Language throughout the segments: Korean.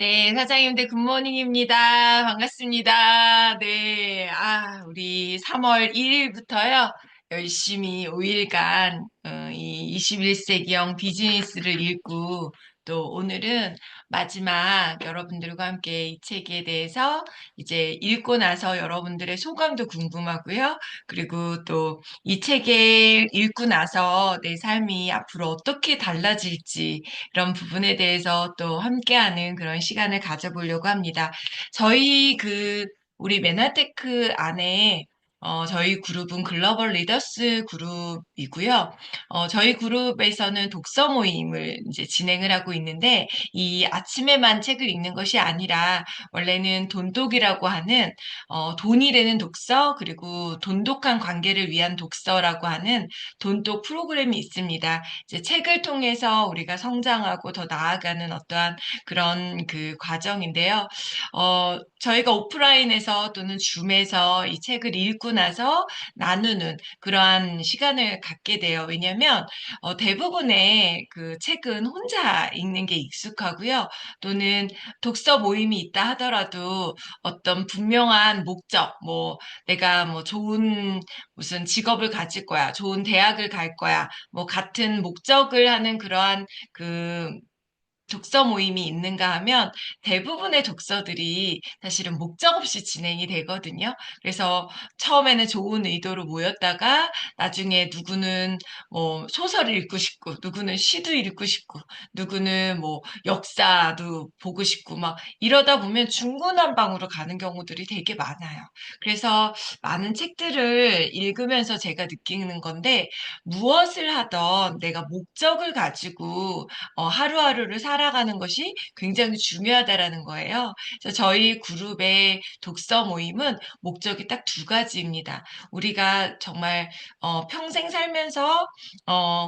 네, 사장님들 굿모닝입니다. 반갑습니다. 네, 우리 3월 1일부터요, 열심히 5일간, 이 21세기형 비즈니스를 읽고, 또 오늘은 마지막 여러분들과 함께 이 책에 대해서 이제 읽고 나서 여러분들의 소감도 궁금하고요. 그리고 또 이 책을 읽고 나서 내 삶이 앞으로 어떻게 달라질지, 이런 부분에 대해서 또 함께하는 그런 시간을 가져보려고 합니다. 저희 우리 메나테크 안에 저희 그룹은 글로벌 리더스 그룹이고요. 저희 그룹에서는 독서 모임을 이제 진행을 하고 있는데, 이 아침에만 책을 읽는 것이 아니라, 원래는 돈독이라고 하는, 돈이 되는 독서, 그리고 돈독한 관계를 위한 독서라고 하는 돈독 프로그램이 있습니다. 이제 책을 통해서 우리가 성장하고 더 나아가는 어떠한 그런 그 과정인데요. 저희가 오프라인에서 또는 줌에서 이 책을 읽고 나서 나누는 그러한 시간을 갖게 돼요. 왜냐하면 대부분의 그 책은 혼자 읽는 게 익숙하고요. 또는 독서 모임이 있다 하더라도 어떤 분명한 목적, 뭐 내가 뭐 좋은 무슨 직업을 가질 거야, 좋은 대학을 갈 거야, 뭐 같은 목적을 하는 그러한 그 독서 모임이 있는가 하면 대부분의 독서들이 사실은 목적 없이 진행이 되거든요. 그래서 처음에는 좋은 의도로 모였다가 나중에 누구는 뭐 소설을 읽고 싶고, 누구는 시도 읽고 싶고, 누구는 뭐 역사도 보고 싶고, 막 이러다 보면 중구난방으로 가는 경우들이 되게 많아요. 그래서 많은 책들을 읽으면서 제가 느끼는 건데, 무엇을 하던 내가 목적을 가지고 하루하루를 살아가는 것이 굉장히 중요하다라는 거예요. 그래서 저희 그룹의 독서 모임은 목적이 딱 두 가지입니다. 우리가 정말 평생 살면서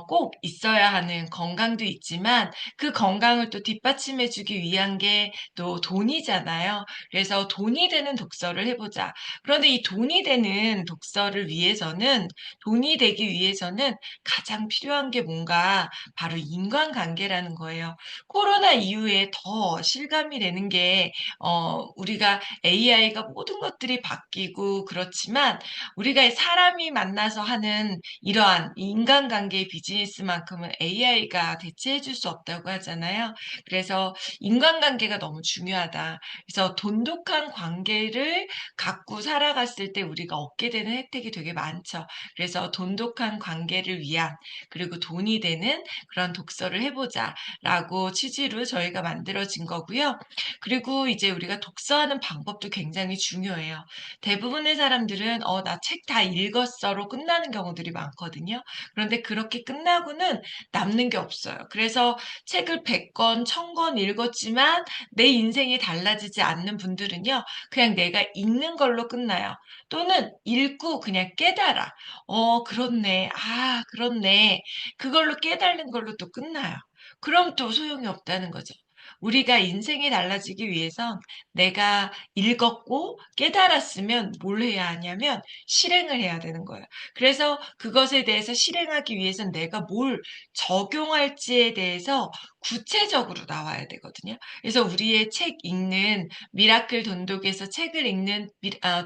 꼭 있어야 하는 건강도 있지만 그 건강을 또 뒷받침해주기 위한 게 또 돈이잖아요. 그래서 돈이 되는 독서를 해보자. 그런데 이 돈이 되는 독서를 위해서는 돈이 되기 위해서는 가장 필요한 게 뭔가 바로 인간관계라는 거예요. 코로나 이후에 더 실감이 되는 게, 우리가 AI가 모든 것들이 바뀌고 그렇지만, 우리가 사람이 만나서 하는 이러한 인간관계의 비즈니스만큼은 AI가 대체해줄 수 없다고 하잖아요. 그래서 인간관계가 너무 중요하다. 그래서 돈독한 관계를 갖고 살아갔을 때 우리가 얻게 되는 혜택이 되게 많죠. 그래서 돈독한 관계를 위한, 그리고 돈이 되는 그런 독서를 해보자라고 취지로 저희가 만들어진 거고요. 그리고 이제 우리가 독서하는 방법도 굉장히 중요해요. 대부분의 사람들은 나 책 다 읽었어로 끝나는 경우들이 많거든요. 그런데 그렇게 끝나고는 남는 게 없어요. 그래서 책을 100권, 1000권 읽었지만 내 인생이 달라지지 않는 분들은요, 그냥 내가 읽는 걸로 끝나요. 또는 읽고 그냥 깨달아. 그렇네. 그렇네. 그걸로 깨달는 걸로 또 끝나요. 그럼 또 소용이 없다는 거죠. 우리가 인생이 달라지기 위해선 내가 읽었고 깨달았으면 뭘 해야 하냐면 실행을 해야 되는 거예요. 그래서 그것에 대해서 실행하기 위해선 내가 뭘 적용할지에 대해서 구체적으로 나와야 되거든요. 그래서 우리의 책 읽는 미라클 돈독에서 책을 읽는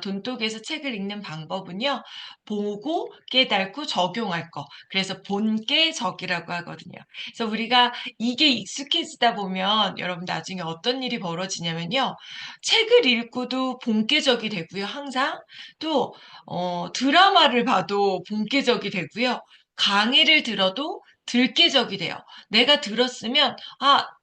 돈독에서 책을 읽는 방법은요. 보고 깨닫고 적용할 거. 그래서 본깨적이라고 하거든요. 그래서 우리가 이게 익숙해지다 보면 여러분 나중에 어떤 일이 벌어지냐면요. 책을 읽고도 본깨적이 되고요. 항상 또 드라마를 봐도 본깨적이 되고요. 강의를 들어도 들깨적이 돼요. 내가 들었으면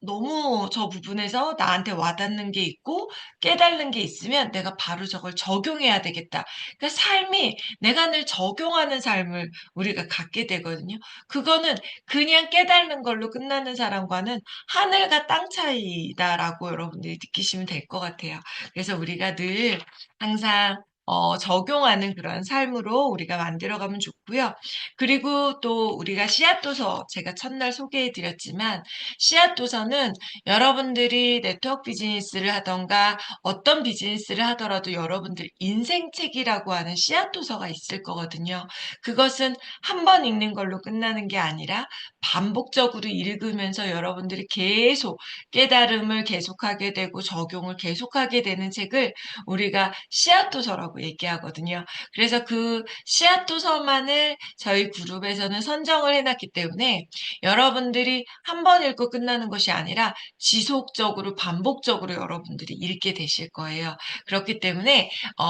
너무 저 부분에서 나한테 와닿는 게 있고 깨달는 게 있으면 내가 바로 저걸 적용해야 되겠다. 그러니까 삶이 내가 늘 적용하는 삶을 우리가 갖게 되거든요. 그거는 그냥 깨달는 걸로 끝나는 사람과는 하늘과 땅 차이다라고 여러분들이 느끼시면 될 것 같아요. 그래서 우리가 늘 항상 적용하는 그런 삶으로 우리가 만들어가면 좋고요. 그리고 또 우리가 씨앗도서 제가 첫날 소개해드렸지만 씨앗도서는 여러분들이 네트워크 비즈니스를 하던가 어떤 비즈니스를 하더라도 여러분들 인생책이라고 하는 씨앗도서가 있을 거거든요. 그것은 한 번 읽는 걸로 끝나는 게 아니라 반복적으로 읽으면서 여러분들이 계속 깨달음을 계속하게 되고 적용을 계속하게 되는 책을 우리가 씨앗도서라고 얘기하거든요. 그래서 그 씨앗도서만을 저희 그룹에서는 선정을 해놨기 때문에 여러분들이 한 번 읽고 끝나는 것이 아니라 지속적으로 반복적으로 여러분들이 읽게 되실 거예요. 그렇기 때문에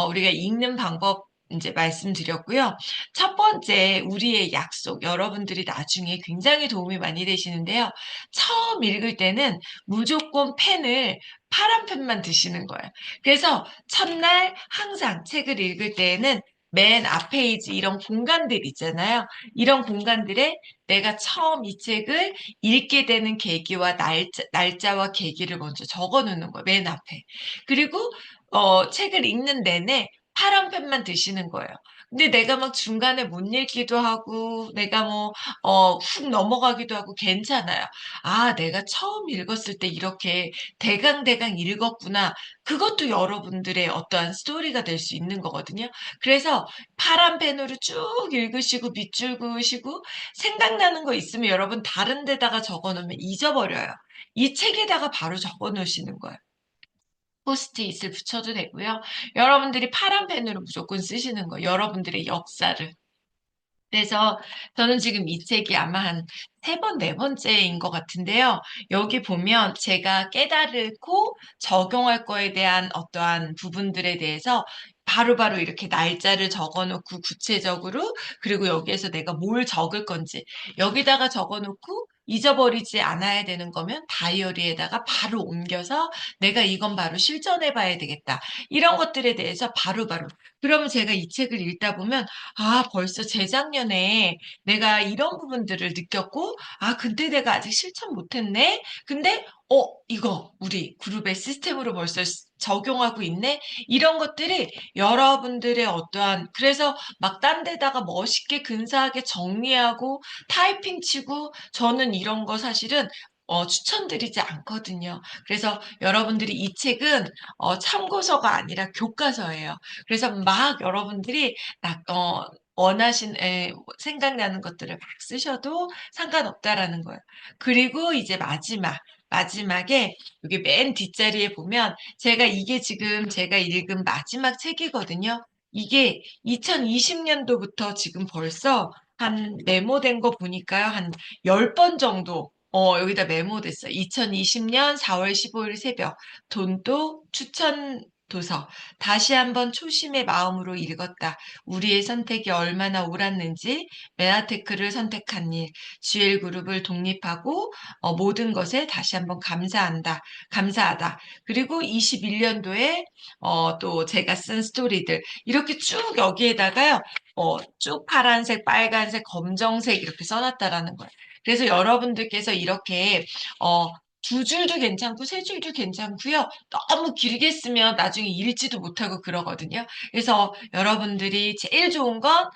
우리가 읽는 방법 이제 말씀드렸고요. 첫 번째, 우리의 약속. 여러분들이 나중에 굉장히 도움이 많이 되시는데요. 처음 읽을 때는 무조건 펜을 파란 펜만 드시는 거예요. 그래서 첫날 항상 책을 읽을 때에는 맨 앞 페이지 이런 공간들 있잖아요. 이런 공간들에 내가 처음 이 책을 읽게 되는 계기와 날짜와 계기를 먼저 적어 놓는 거예요. 맨 앞에. 그리고 책을 읽는 내내 파란 펜만 드시는 거예요. 근데 내가 막 중간에 못 읽기도 하고, 내가 뭐, 훅 넘어가기도 하고 괜찮아요. 아, 내가 처음 읽었을 때 이렇게 대강대강 읽었구나. 그것도 여러분들의 어떠한 스토리가 될 수 있는 거거든요. 그래서 파란 펜으로 쭉 읽으시고, 밑줄 그으시고, 생각나는 거 있으면 여러분 다른 데다가 적어 놓으면 잊어버려요. 이 책에다가 바로 적어 놓으시는 거예요. 포스트잇을 붙여도 되고요. 여러분들이 파란 펜으로 무조건 쓰시는 거예요. 여러분들의 역사를. 그래서 저는 지금 이 책이 아마 한 세 번, 네 번째인 것 같은데요. 여기 보면 제가 깨달고 적용할 거에 대한 어떠한 부분들에 대해서 바로바로 이렇게 날짜를 적어놓고 구체적으로 그리고 여기에서 내가 뭘 적을 건지 여기다가 적어놓고 잊어버리지 않아야 되는 거면 다이어리에다가 바로 옮겨서 내가 이건 바로 실천해 봐야 되겠다. 이런 것들에 대해서 바로바로. 그러면 제가 이 책을 읽다 보면 아, 벌써 재작년에 내가 이런 부분들을 느꼈고, 아, 근데 내가 아직 실천 못했네? 근데, 이거 우리 그룹의 시스템으로 벌써 적용하고 있네? 이런 것들이 여러분들의 어떠한, 그래서 막 딴 데다가 멋있게 근사하게 정리하고 타이핑 치고 저는 이런 거 사실은 추천드리지 않거든요. 그래서 여러분들이 이 책은 참고서가 아니라 교과서예요. 그래서 막 여러분들이 생각나는 것들을 막 쓰셔도 상관없다라는 거예요. 그리고 이제 마지막에 여기 맨 뒷자리에 보면 제가 이게 지금 제가 읽은 마지막 책이거든요. 이게 2020년도부터 지금 벌써 한 메모된 거 보니까요. 한 10번 정도 여기다 메모됐어요. 2020년 4월 15일 새벽 돈도 추천 도서 다시 한번 초심의 마음으로 읽었다. 우리의 선택이 얼마나 옳았는지 메아테크를 선택한 일, GL 그룹을 독립하고 모든 것에 다시 한번 감사하다. 그리고 21년도에 또 제가 쓴 스토리들 이렇게 쭉 여기에다가요. 쭉 파란색, 빨간색, 검정색 이렇게 써놨다라는 거예요. 그래서 여러분들께서 이렇게 어, 두 줄도 괜찮고 세 줄도 괜찮고요. 너무 길게 쓰면 나중에 읽지도 못하고 그러거든요. 그래서 여러분들이 제일 좋은 건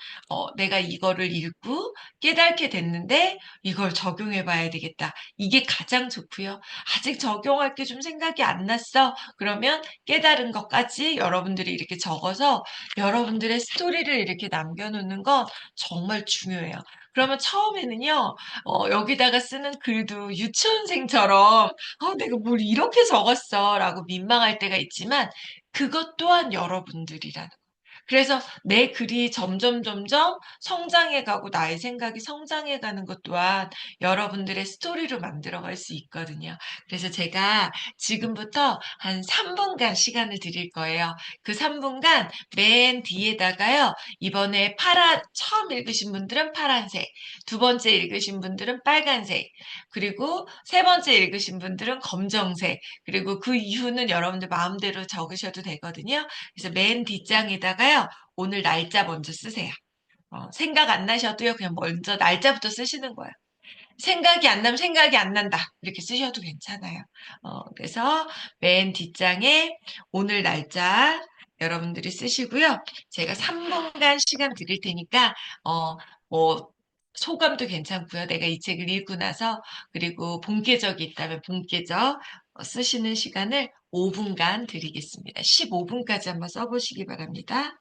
내가 이거를 읽고 깨닫게 됐는데 이걸 적용해 봐야 되겠다. 이게 가장 좋고요. 아직 적용할 게 좀 생각이 안 났어. 그러면 깨달은 것까지 여러분들이 이렇게 적어서 여러분들의 스토리를 이렇게 남겨놓는 건 정말 중요해요. 그러면 처음에는요, 여기다가 쓰는 글도 유치원생처럼, 내가 뭘 이렇게 적었어. 라고 민망할 때가 있지만, 그것 또한 여러분들이라는 그래서 내 글이 점점 성장해가고 나의 생각이 성장해가는 것 또한 여러분들의 스토리로 만들어갈 수 있거든요. 그래서 제가 지금부터 한 3분간 시간을 드릴 거예요. 그 3분간 맨 뒤에다가요. 이번에 처음 읽으신 분들은 파란색, 두 번째 읽으신 분들은 빨간색, 그리고 세 번째 읽으신 분들은 검정색, 그리고 그 이유는 여러분들 마음대로 적으셔도 되거든요. 그래서 맨 뒷장에다가요. 오늘 날짜 먼저 쓰세요. 생각 안 나셔도요. 그냥 먼저 날짜부터 쓰시는 거예요. 생각이 안 나면 생각이 안 난다. 이렇게 쓰셔도 괜찮아요. 그래서 맨 뒷장에 오늘 날짜, 여러분들이 쓰시고요. 제가 3분간 시간 드릴 테니까, 뭐, 소감도 괜찮고요. 내가 이 책을 읽고 나서, 그리고 본계적이 있다면 본계적 쓰시는 시간을 5분간 드리겠습니다. 15분까지 한번 써보시기 바랍니다.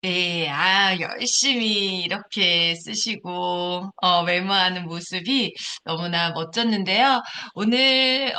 네, 열심히 이렇게 쓰시고, 메모하는 모습이 너무나 멋졌는데요. 오늘,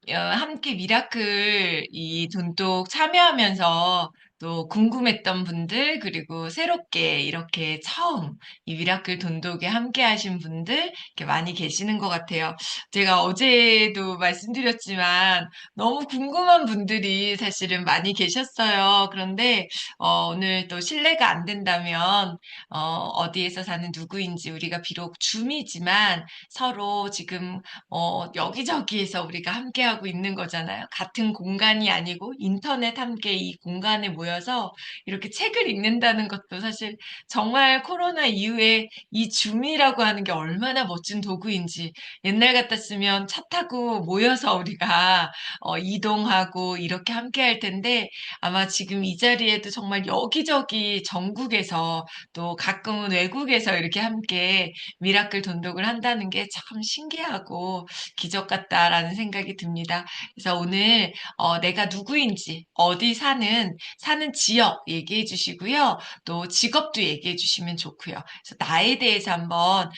함께 미라클 이 돈독 참여하면서 또 궁금했던 분들, 그리고 새롭게 이렇게 처음 이 미라클 돈독에 함께 하신 분들, 이렇게 많이 계시는 것 같아요. 제가 어제도 말씀드렸지만 너무 궁금한 분들이 사실은 많이 계셨어요. 그런데, 오늘 또 실례가 안 된다면, 어디에서 사는 누구인지 우리가 비록 줌이지만 서로 지금 여기저기에서 우리가 함께하고 있는 거잖아요. 같은 공간이 아니고 인터넷 함께 이 공간에 모여서 이렇게 책을 읽는다는 것도 사실 정말 코로나 이후에 이 줌이라고 하는 게 얼마나 멋진 도구인지 옛날 같았으면 차 타고 모여서 우리가 이동하고 이렇게 함께 할 텐데 아마 지금 이 자리에도 정말 여기저기 전국에서 또 가끔은 외국에서 이렇게 함께 미라클 돈독을 한다는 게 참 신기하고 기적 같다라는 생각이 듭니다. 그래서 오늘 내가 누구인지, 어디 사는 지역 얘기해 주시고요. 또 직업도 얘기해 주시면 좋고요. 그래서 나에 대해서 한번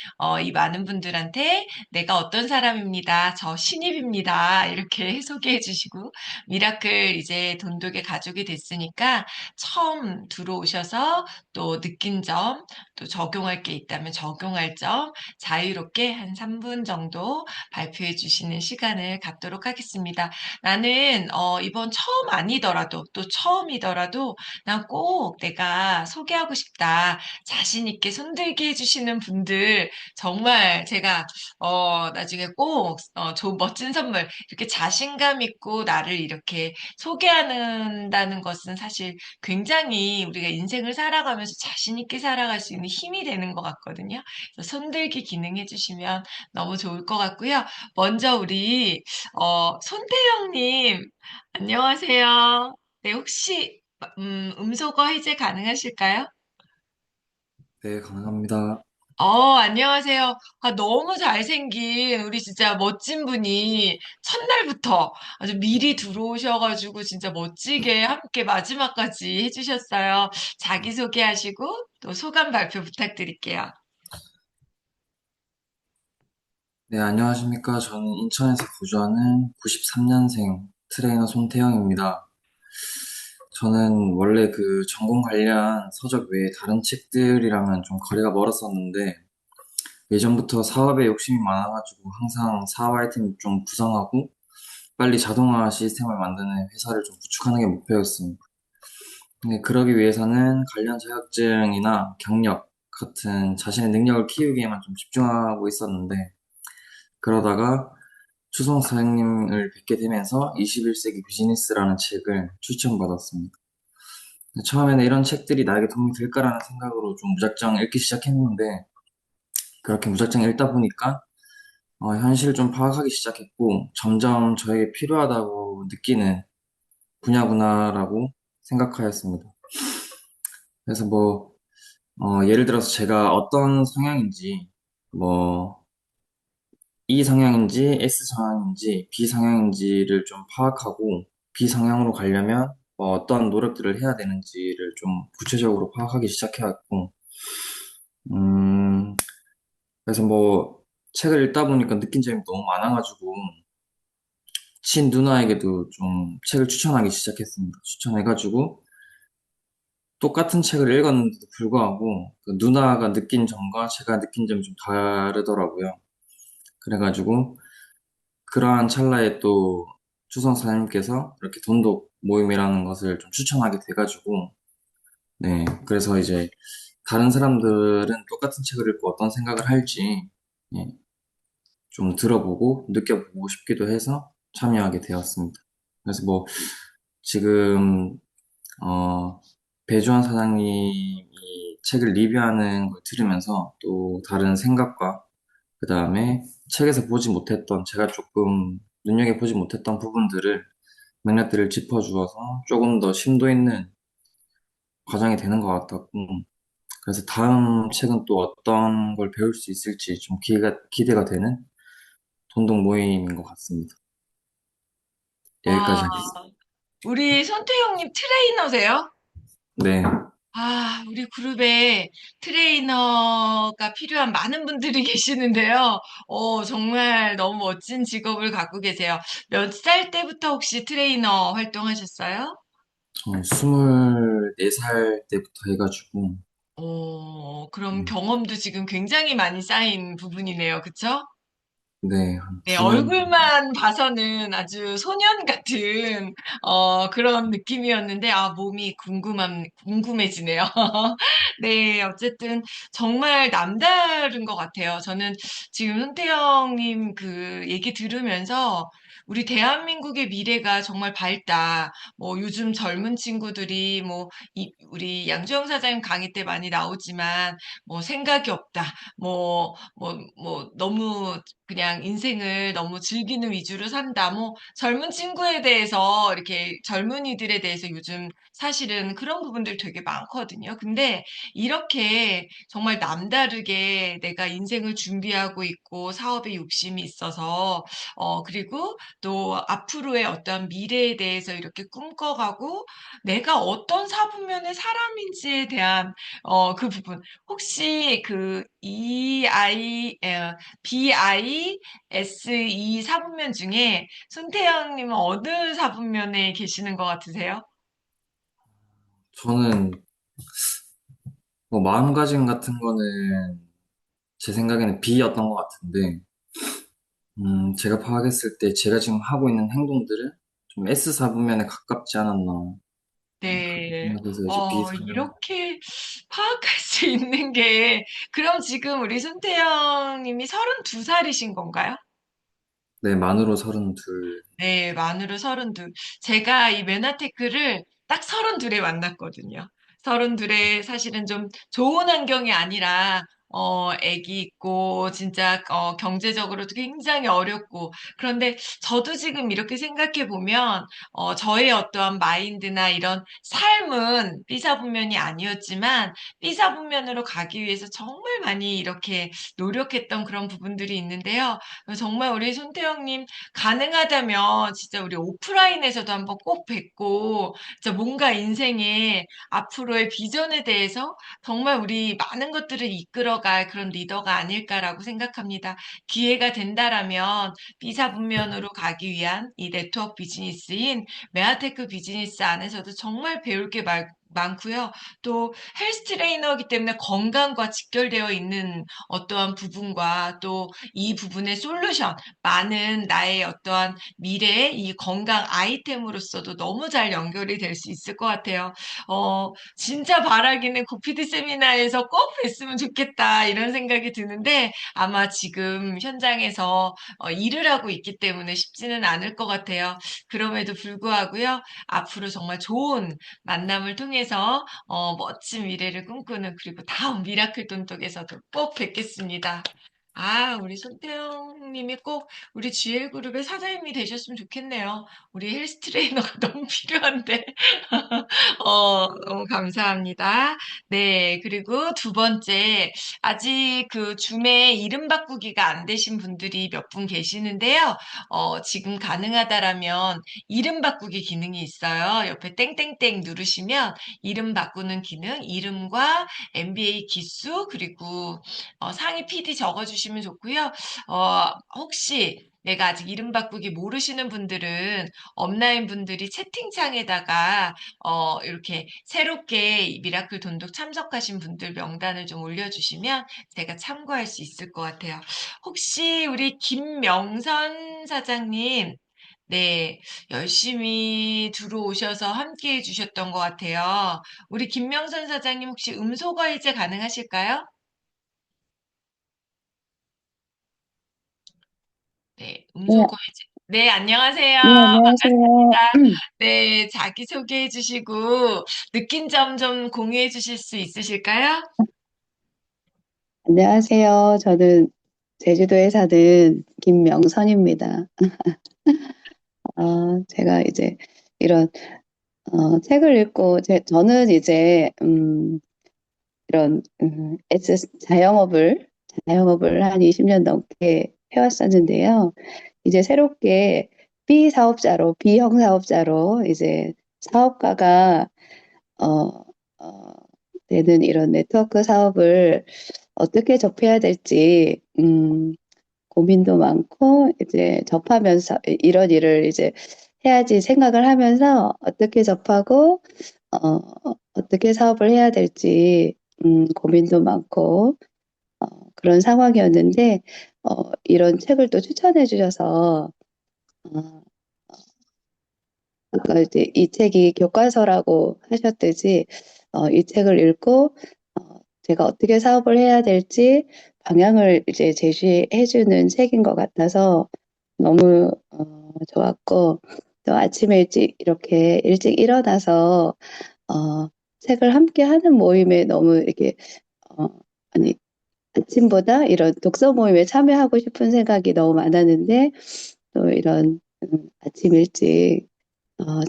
이 많은 분들한테 내가 어떤 사람입니다. 저 신입입니다. 이렇게 소개해 주시고 미라클 이제 돈독의 가족이 됐으니까 처음 들어오셔서 또 느낀 점, 또 적용할 게 있다면 적용할 점 자유롭게 한 3분 정도 발표해 주시는 시간을 갖도록 하겠습니다. 나는 이번 처음 아니더라도 또 처음이더라도 난 꼭 내가 소개하고 싶다. 자신 있게 손들게 해주시는 분들 정말 제가 나중에 꼭 멋진 선물 이렇게 자신감 있고 나를 이렇게 소개한다는 것은 사실 굉장히 우리가 인생을 살아가면서 자신 있게 살아갈 수 있는 힘이 되는 것 같거든요. 그래서 손들기 기능 해주시면 너무 좋을 것 같고요. 먼저 우리 손태영님 안녕하세요. 네, 혹시 음소거 해제 가능하실까요? 네, 가능합니다. 안녕하세요. 너무 잘생긴 우리 진짜 멋진 분이 첫날부터 아주 미리 들어오셔가지고 진짜 멋지게 함께 마지막까지 해주셨어요. 자기소개하시고 또 소감 발표 부탁드릴게요. 네, 안녕하십니까. 저는 인천에서 거주하는 93년생 트레이너 손태영입니다. 저는 원래 그 전공 관련 서적 외에 다른 책들이랑은 좀 거리가 멀었었는데, 예전부터 사업에 욕심이 많아가지고 항상 사업 아이템을 좀 구상하고 빨리 자동화 시스템을 만드는 회사를 좀 구축하는 게 목표였습니다. 근데 그러기 위해서는 관련 자격증이나 경력 같은 자신의 능력을 키우기에만 좀 집중하고 있었는데, 그러다가 추성 사장님을 뵙게 되면서 21세기 비즈니스라는 책을 추천받았습니다. 처음에는 이런 책들이 나에게 도움이 될까라는 생각으로 좀 무작정 읽기 시작했는데, 그렇게 무작정 읽다 보니까 현실을 좀 파악하기 시작했고, 점점 저에게 필요하다고 느끼는 분야구나라고 생각하였습니다. 그래서 예를 들어서 제가 어떤 성향인지, 뭐, E 성향인지 S 성향인지 B 성향인지를 좀 파악하고 B 성향으로 가려면 어떤 노력들을 해야 되는지를 좀 구체적으로 파악하기 시작해왔고 음, 그래서 책을 읽다 보니까 느낀 점이 너무 많아가지고 친 누나에게도 좀 책을 추천하기 시작했습니다. 추천해가지고 똑같은 책을 읽었는데도 불구하고 그 누나가 느낀 점과 제가 느낀 점이 좀 다르더라고요. 그래가지고 그러한 찰나에 또 추성 사장님께서 이렇게 돈독 모임이라는 것을 좀 추천하게 돼가지고, 네. 그래서 이제 다른 사람들은 똑같은 책을 읽고 어떤 생각을 할지, 예, 좀 들어보고 느껴보고 싶기도 해서 참여하게 되었습니다. 그래서 지금, 배주환 사장님이 책을 리뷰하는 걸 들으면서 또 다른 생각과 그 다음에 책에서 보지 못했던, 제가 조금 눈여겨보지 못했던 부분들을, 맥락들을 짚어주어서 조금 더 심도 있는 과정이 되는 것 같았고, 그래서 다음 책은 또 어떤 걸 배울 수 있을지 좀 기대가 되는 동동 모임인 것 같습니다. 여기까지 와, 하겠습니다. 우리 손태영님 트레이너세요? 네. 우리 그룹에 트레이너가 필요한 많은 분들이 계시는데요. 정말 너무 멋진 직업을 갖고 계세요. 몇 살 때부터 혹시 트레이너 활동하셨어요? 24살 때부터 해가지고, 그럼 네, 경험도 지금 굉장히 많이 쌓인 부분이네요. 그쵸? 네, 한 네, 9년, 얼굴만 봐서는 아주 소년 같은, 그런 느낌이었는데, 몸이 궁금해지네요. 네, 어쨌든 정말 남다른 것 같아요. 저는 지금 손태영님 그 얘기 들으면서 우리 대한민국의 미래가 정말 밝다. 뭐 요즘 젊은 친구들이 뭐 우리 양주영 사장님 강의 때 많이 나오지만 뭐 생각이 없다. 너무 그냥 인생을 너무 즐기는 위주로 산다. 뭐 젊은 친구에 대해서 이렇게 젊은이들에 대해서 요즘 사실은 그런 부분들 되게 많거든요. 근데 이렇게 정말 남다르게 내가 인생을 준비하고 있고 사업에 욕심이 있어서 그리고 또 앞으로의 어떤 미래에 대해서 이렇게 꿈꿔가고 내가 어떤 사분면의 사람인지에 대한 그 부분 혹시 그 BISE 사분면 중에 손태영님은 어느 사분면에 계시는 것 같으세요? 저는 뭐 마음가짐 같은 거는 제 생각에는 B였던 것 같은데, 제가 파악했을 때 제가 지금 하고 있는 행동들은 좀 S4분면에 가깝지 않았나. 그렇게 네. 생각해서 이제 B4면, 이렇게 파악할 수 있는 게, 그럼 지금 우리 손태영님이 32살이신 건가요? 네, 만으로 32. 네, 만으로 32. 제가 이 메나테크를 딱 32에 만났거든요. 32에 사실은 좀 좋은 환경이 아니라, 애기 있고, 진짜, 경제적으로도 굉장히 어렵고. 그런데 저도 지금 이렇게 생각해 보면, 저의 어떠한 마인드나 이런 삶은 B사분면이 아니었지만, B사분면으로 가기 위해서 정말 많이 이렇게 노력했던 그런 부분들이 있는데요. 정말 우리 손태영님 가능하다면 진짜 우리 오프라인에서도 한번 꼭 뵙고 진짜 뭔가 인생의 앞으로의 비전에 대해서 정말 우리 많은 것들을 이끌어갈 그런 리더가 아닐까라고 생각합니다. 기회가 된다라면 비사분면으로 가기 위한 이 네트워크 비즈니스인 메아테크 비즈니스 안에서도 정말 배울 게 많고요. 또 헬스 트레이너이기 때문에 건강과 직결되어 있는 어떠한 부분과 또 이 부분의 솔루션 많은 나의 어떠한 미래의 이 건강 아이템으로서도 너무 잘 연결이 될 수 있을 것 같아요. 진짜 바라기는 고피드 세미나에서 꼭 뵀으면 좋겠다 이런 생각이 드는데 아마 지금 현장에서 일을 하고 있기 때문에 쉽지는 않을 것 같아요. 그럼에도 불구하고요. 앞으로 정말 좋은 만남을 통해서 멋진 미래를 꿈꾸는 그리고 다음 미라클 돈독에서도 꼭 뵙겠습니다. 우리 손태영 님이 꼭 우리 GL그룹의 사장님이 되셨으면 좋겠네요. 우리 헬스 트레이너가 너무 필요한데. 너무 감사합니다. 네, 그리고 두 번째, 아직 그 줌에 이름 바꾸기가 안 되신 분들이 몇 분 계시는데요. 지금 가능하다라면 이름 바꾸기 기능이 있어요. 옆에 땡땡땡 누르시면 이름 바꾸는 기능, 이름과 MBA 기수, 그리고 상위 PD 적어주시면 좋고요. 혹시 내가 아직 이름 바꾸기 모르시는 분들은 업라인 분들이 채팅창에다가 이렇게 새롭게 이 미라클 돈독 참석하신 분들 명단을 좀 올려주시면 제가 참고할 수 있을 것 같아요. 혹시 우리 김명선 사장님, 네, 열심히 들어오셔서 함께 해주셨던 것 같아요. 우리 김명선 사장님 혹시 음소거 해제 가능하실까요? 네, 네, 음소거 해제. 네, 안녕하세요. 네, 안녕하세요. 반갑습니다. 네, 자기소개해 주시고, 느낀 점 좀 공유해 주실 수 있으실까요? 안녕하세요. 저는 제주도에 사는 김명선입니다. 제가 이제 이런, 책을 읽고, 저는 이제, 이런, 자영업을 한 20년 넘게 해왔었는데요. 이제 새롭게 B형 사업자로 이제 사업가가, 어, 어, 되는 이런 네트워크 사업을 어떻게 접해야 될지, 고민도 많고, 이제 접하면서 이런 일을 이제 해야지 생각을 하면서 어떻게 접하고, 어, 어떻게 사업을 해야 될지, 고민도 많고, 그런 상황이었는데, 이런 책을 또 추천해 주셔서, 어, 아까 이제 이 책이 교과서라고 하셨듯이, 이 책을 읽고, 제가 어떻게 사업을 해야 될지 방향을 이제 제시해 주는 책인 것 같아서 너무, 좋았고, 또 아침에 이렇게 일찍 일어나서, 어, 책을 함께 하는 모임에 너무 이렇게, 어, 아니, 아침보다 이런 독서 모임에 참여하고 싶은 생각이 너무 많았는데, 또 이런, 아침 일찍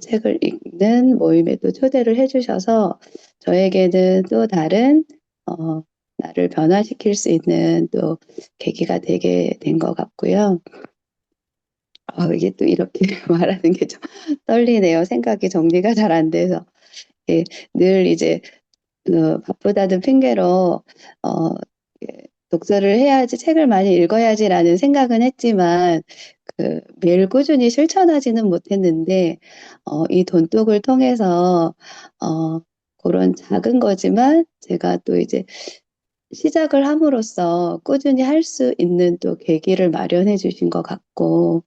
책을 읽는 모임에 또 초대를 해주셔서 저에게는 또 다른 어, 나를 변화시킬 수 있는 또 계기가 되게 된 것 같고요. 이게 또 이렇게 말하는 게 좀 떨리네요. 생각이 정리가 잘 안 돼서. 예, 늘 이제 바쁘다는 핑계로 어, 예, 독서를 해야지, 책을 많이 읽어야지라는 생각은 했지만 매일 꾸준히 실천하지는 못했는데 이 돈독을 통해서 그런 작은 거지만 제가 또 이제 시작을 함으로써 꾸준히 할 수 있는 또 계기를 마련해 주신 것 같고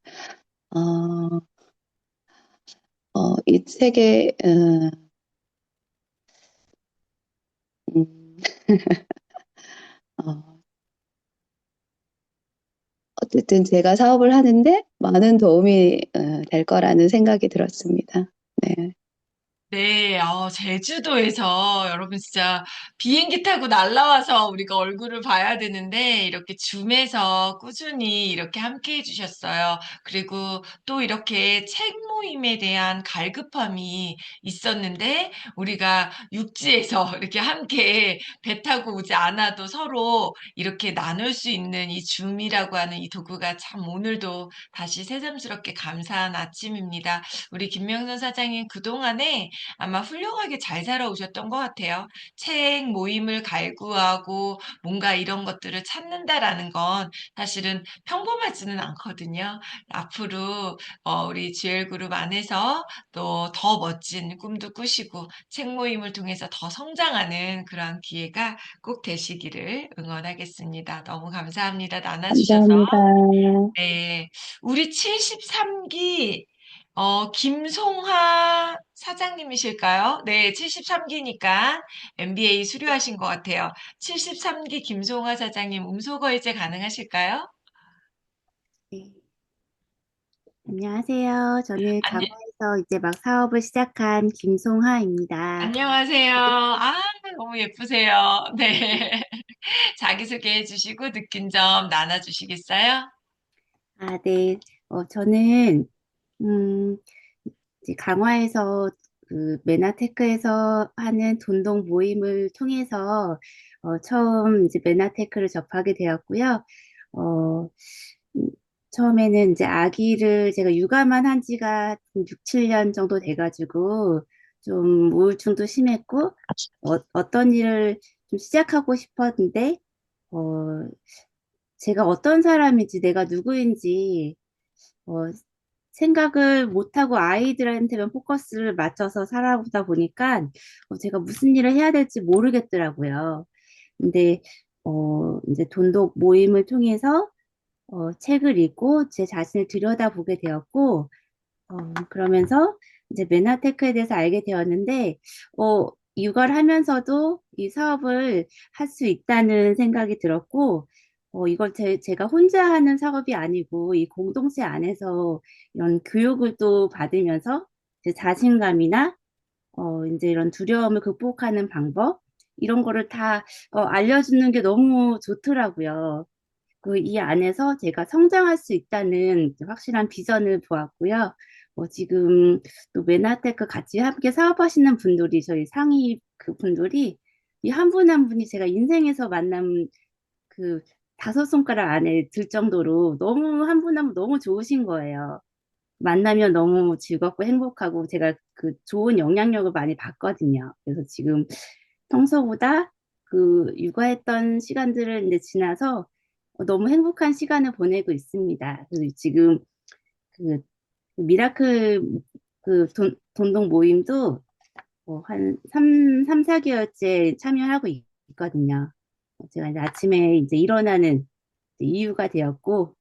어, 이 책에 음, 어, 어쨌든 제가 사업을 하는데 많은 도움이 될 거라는 생각이 들었습니다. 네, 네, 제주도에서 여러분 진짜 비행기 타고 날라와서 우리가 얼굴을 봐야 되는데 이렇게 줌에서 꾸준히 이렇게 함께 해주셨어요. 그리고 또 이렇게 책 모임에 대한 갈급함이 있었는데 우리가 육지에서 이렇게 함께 배 타고 오지 않아도 서로 이렇게 나눌 수 있는 이 줌이라고 하는 이 도구가 참 오늘도 다시 새삼스럽게 감사한 아침입니다. 우리 김명선 사장님 그동안에 아마 훌륭하게 잘 살아오셨던 것 같아요. 책 모임을 갈구하고 뭔가 이런 것들을 찾는다라는 건 사실은 평범하지는 않거든요. 앞으로 우리 GL그룹 안에서 또 더 멋진 꿈도 꾸시고 책 모임을 통해서 더 성장하는 그런 기회가 꼭 되시기를 응원하겠습니다. 너무 감사합니다. 나눠주셔서. 감사합니다. 네, 우리 73기 김송하 사장님이실까요? 네, 73기니까 MBA 수료하신 것 같아요. 73기 김송하 사장님 음소거 이제 가능하실까요? 네, 안녕하세요. 저는 안녕, 강화에서 이제 막 사업을 시작한 김송하입니다. 안녕하세요. 아, 너무 예쁘세요. 네. 자기소개해 주시고 느낀 점 나눠주시겠어요? 아, 네. 저는, 음, 이제 강화에서 그 메나테크에서 하는 돈독 모임을 통해서 처음 이제 메나테크를 접하게 되었고요. 어, 음, 처음에는 이제 아기를 제가 육아만 한 지가 6, 7년 정도 돼가지고 좀 우울증도 심했고 어떤 일을 좀 시작하고 싶었는데 어, 제가 어떤 사람인지 내가 누구인지 어, 생각을 못하고 아이들한테만 포커스를 맞춰서 살아보다 보니까 제가 무슨 일을 해야 될지 모르겠더라고요. 근데 이제 돈독 모임을 통해서 책을 읽고 제 자신을 들여다보게 되었고 그러면서 이제 메나테크에 대해서 알게 되었는데 육아를 하면서도 이 사업을 할 수 있다는 생각이 들었고 이걸 제가 혼자 하는 사업이 아니고 이 공동체 안에서 이런 교육을 또 받으면서 제 자신감이나 이제 이런 두려움을 극복하는 방법 이런 거를 다 알려주는 게 너무 좋더라고요. 이 안에서 제가 성장할 수 있다는 확실한 비전을 보았고요. 지금 또 메나테크 같이 함께 사업하시는 분들이 저희 상위 그 분들이 이 한 분 한 분이 제가 인생에서 만난 그 다섯 손가락 안에 들 정도로 너무 한 분 한 분 너무 좋으신 거예요. 만나면 너무 즐겁고 행복하고 제가 그 좋은 영향력을 많이 받거든요. 그래서 지금 평소보다 그 육아했던 시간들을 이제 지나서 너무 행복한 시간을 보내고 있습니다. 그리고 지금 그 미라클 돈동 모임도 한 4개월째 참여하고 있거든요. 제가 이제 아침에 이제 일어나는 이유가 되었고,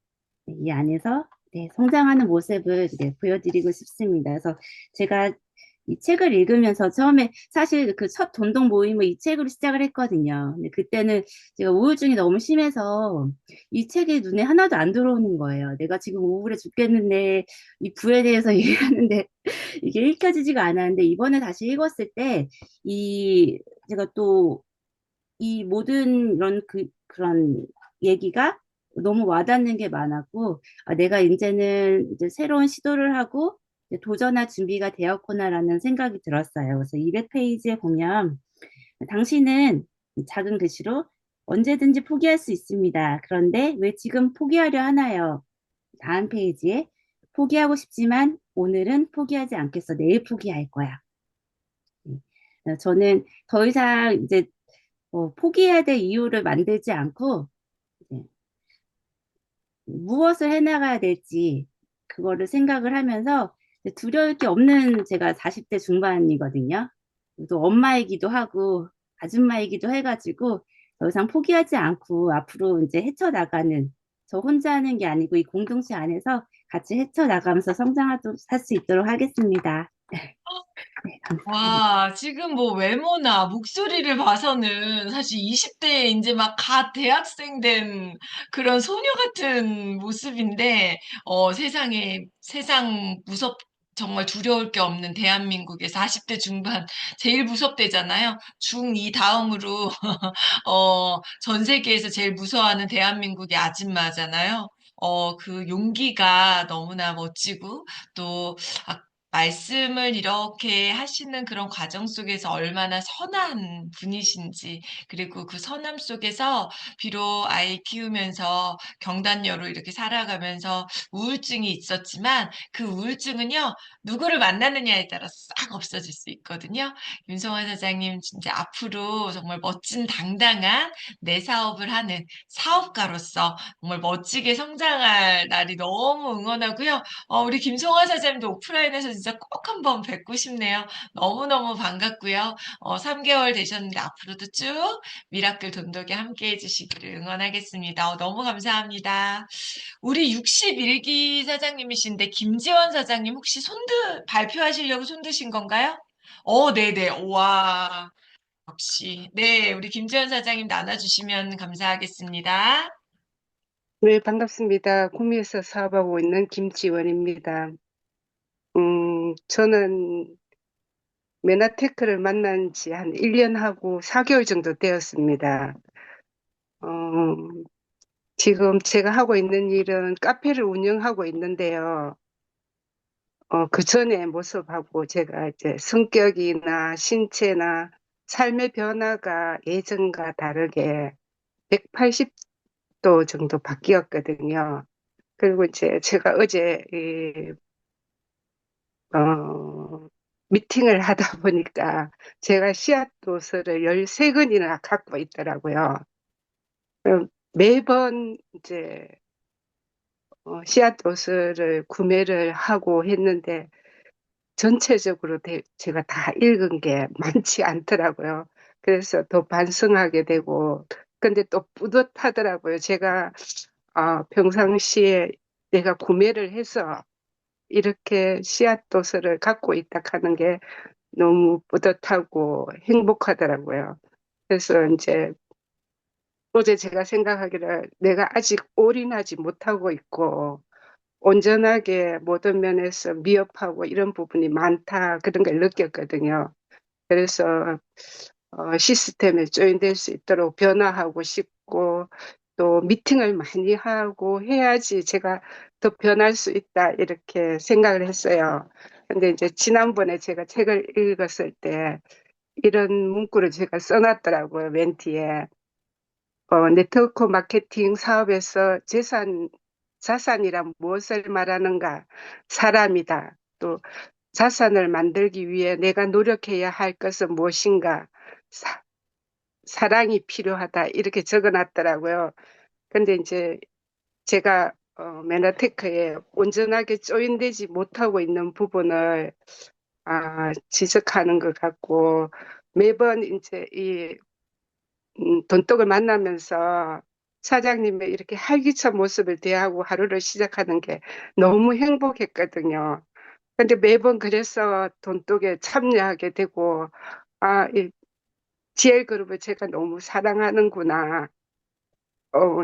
네, 이 안에서 네, 성장하는 모습을 네, 보여드리고 싶습니다. 그래서 제가 이 책을 읽으면서 처음에 사실 그 첫 돈독 모임을 이 책으로 시작을 했거든요. 근데 그때는 제가 우울증이 너무 심해서 이 책이 눈에 하나도 안 들어오는 거예요. 내가 지금 우울해 죽겠는데 이 부에 대해서 얘기하는데 이게 읽혀지지가 않았는데 이번에 다시 읽었을 때 이 제가 또 이 모든 이런 그런 얘기가 너무 와닿는 게 많았고, 아, 내가 이제는 이제 새로운 시도를 하고 이제 도전할 준비가 되었구나라는 생각이 들었어요. 그래서 200페이지에 보면 당신은 작은 글씨로 언제든지 포기할 수 있습니다. 그런데 왜 지금 포기하려 하나요? 다음 페이지에 포기하고 싶지만 오늘은 포기하지 않겠어. 내일 포기할 거야. 저는 더 이상 이제 포기해야 될 이유를 만들지 않고 이제 무엇을 해나가야 될지 그거를 생각을 하면서 이제 두려울 게 없는 제가 40대 중반이거든요. 또 엄마이기도 하고 아줌마이기도 해가지고 더 이상 포기하지 않고 앞으로 이제 헤쳐나가는 저 혼자 하는 게 아니고 이 공동체 안에서 같이 헤쳐나가면서 성장할 수 있도록 하겠습니다. 네, 감사합니다. 와, 지금 뭐 외모나 목소리를 봐서는 사실 20대에 이제 막 갓 대학생 된 그런 소녀 같은 모습인데, 세상 정말 두려울 게 없는 대한민국의 40대 중반 제일 무섭대잖아요. 중2 다음으로, 전 세계에서 제일 무서워하는 대한민국의 아줌마잖아요. 그 용기가 너무나 멋지고, 또, 아, 말씀을 이렇게 하시는 그런 과정 속에서 얼마나 선한 분이신지, 그리고 그 선함 속에서 비록 아이 키우면서 경단녀로 이렇게 살아가면서 우울증이 있었지만 그 우울증은요, 누구를 만나느냐에 따라서 싹 없어질 수 있거든요. 윤성환 사장님 진짜 앞으로 정말 멋진 당당한 내 사업을 하는 사업가로서 정말 멋지게 성장할 날이 너무 응원하고요. 우리 김성화 사장님도 오프라인에서 진짜 꼭 한번 뵙고 싶네요. 너무너무 반갑고요. 3개월 되셨는데 앞으로도 쭉 미라클 돈독이 함께 해주시기를 응원하겠습니다. 너무 감사합니다. 우리 61기 사장님이신데 김지원 사장님 혹시 발표하시려고 손 드신 건가요? 네네. 와, 역시. 네, 우리 김지원 사장님 나눠주시면 감사하겠습니다. 네, 반갑습니다. 구미에서 사업하고 있는 김지원입니다. 저는 메나테크를 만난 지 한 1년하고 4개월 정도 되었습니다. 음, 지금 제가 하고 있는 일은 카페를 운영하고 있는데요. 그 전에 모습하고 제가 이제 성격이나 신체나 삶의 변화가 예전과 다르게 180도 정도 바뀌었거든요. 그리고 이제 제가 어제 어, 미팅을 하다 보니까 제가 씨앗 도서를 13권이나 갖고 있더라고요. 매번 이제 씨앗 도서를 구매를 하고 했는데 전체적으로 제가 다 읽은 게 많지 않더라고요. 그래서 더 반성하게 되고 근데 또 뿌듯하더라고요. 제가 평상시에 내가 구매를 해서 이렇게 씨앗 도서를 갖고 있다 하는 게 너무 뿌듯하고 행복하더라고요. 그래서 이제 어제 제가 생각하기를 내가 아직 올인하지 못하고 있고 온전하게 모든 면에서 미흡하고 이런 부분이 많다 그런 걸 느꼈거든요. 그래서 시스템에 조인될 수 있도록 변화하고 싶고 또 미팅을 많이 하고 해야지 제가 더 변할 수 있다 이렇게 생각을 했어요. 근데 이제 지난번에 제가 책을 읽었을 때 이런 문구를 제가 써놨더라고요, 멘티에. 네트워크 마케팅 사업에서 자산이란 무엇을 말하는가? 사람이다. 또 자산을 만들기 위해 내가 노력해야 할 것은 무엇인가? 사랑이 필요하다 이렇게 적어놨더라고요. 근데 이제 제가 메나테크에 온전하게 조인되지 못하고 있는 부분을 지적하는 것 같고 매번 이제 이 돈독을 만나면서 사장님의 이렇게 활기찬 모습을 대하고 하루를 시작하는 게 너무 행복했거든요. 근데 매번 그래서 돈독에 참여하게 되고 이 GL그룹을 제가 너무 사랑하는구나.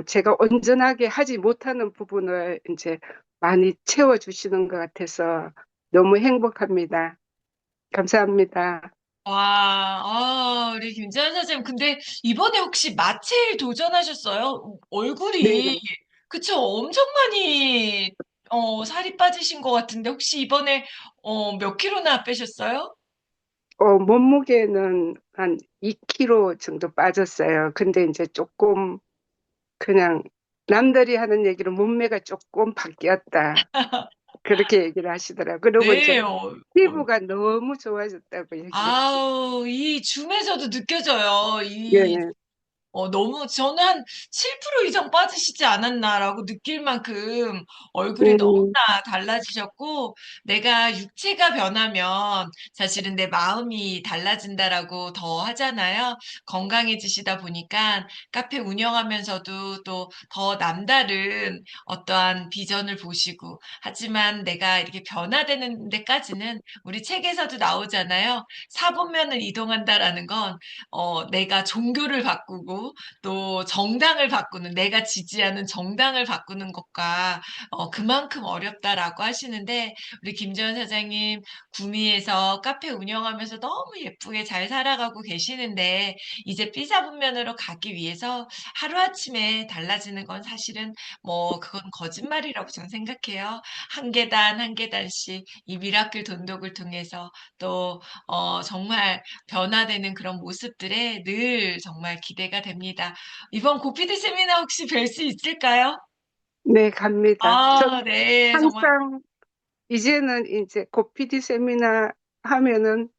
제가 온전하게 하지 못하는 부분을 이제 많이 채워주시는 것 같아서 너무 행복합니다. 감사합니다. 와, 우리 김재현 선생님, 근데 이번에 혹시 마체일 도전하셨어요? 네, 얼굴이, 그쵸? 엄청 많이, 살이 빠지신 것 같은데, 혹시 이번에, 몇 킬로나 빼셨어요? 몸무게는 한 2kg 정도 빠졌어요. 근데 이제 조금 그냥 남들이 하는 얘기로 몸매가 조금 바뀌었다. 그렇게 얘기를 하시더라고요. 그리고 이제 네, 피부가 너무 좋아졌다고 얘기를 하시더라고요. 아우, 이 줌에서도 느껴져요. 예, 너무 저는 한 7% 이상 빠지시지 않았나라고 느낄 만큼 얼굴이 음, 너무나 달라지셨고, 내가 육체가 변하면 사실은 내 마음이 달라진다라고 더 하잖아요. 건강해지시다 보니까 카페 운영하면서도 또 더 남다른 어떠한 비전을 보시고, 하지만 내가 이렇게 변화되는 데까지는 우리 책에서도 나오잖아요. 사분면을 이동한다라는 건 내가 종교를 바꾸고 또 정당을 바꾸는, 내가 지지하는 정당을 바꾸는 것과 그만큼 어렵다라고 하시는데, 우리 김재원 사장님 구미에서 카페 운영하면서 너무 예쁘게 잘 살아가고 계시는데, 이제 삐사분면으로 가기 위해서 하루아침에 달라지는 건 사실은 뭐 그건 거짓말이라고 저는 생각해요. 한 계단 한 계단씩 이 미라클 돈독을 통해서 또 정말 변화되는 그런 모습들에 늘 정말 기대가 됩니다. 이번 고피드 세미나 혹시 뵐 수 있을까요? 네, 갑니다. 저 네, 정말. 항상 이제는 이제 고피디 세미나 하면은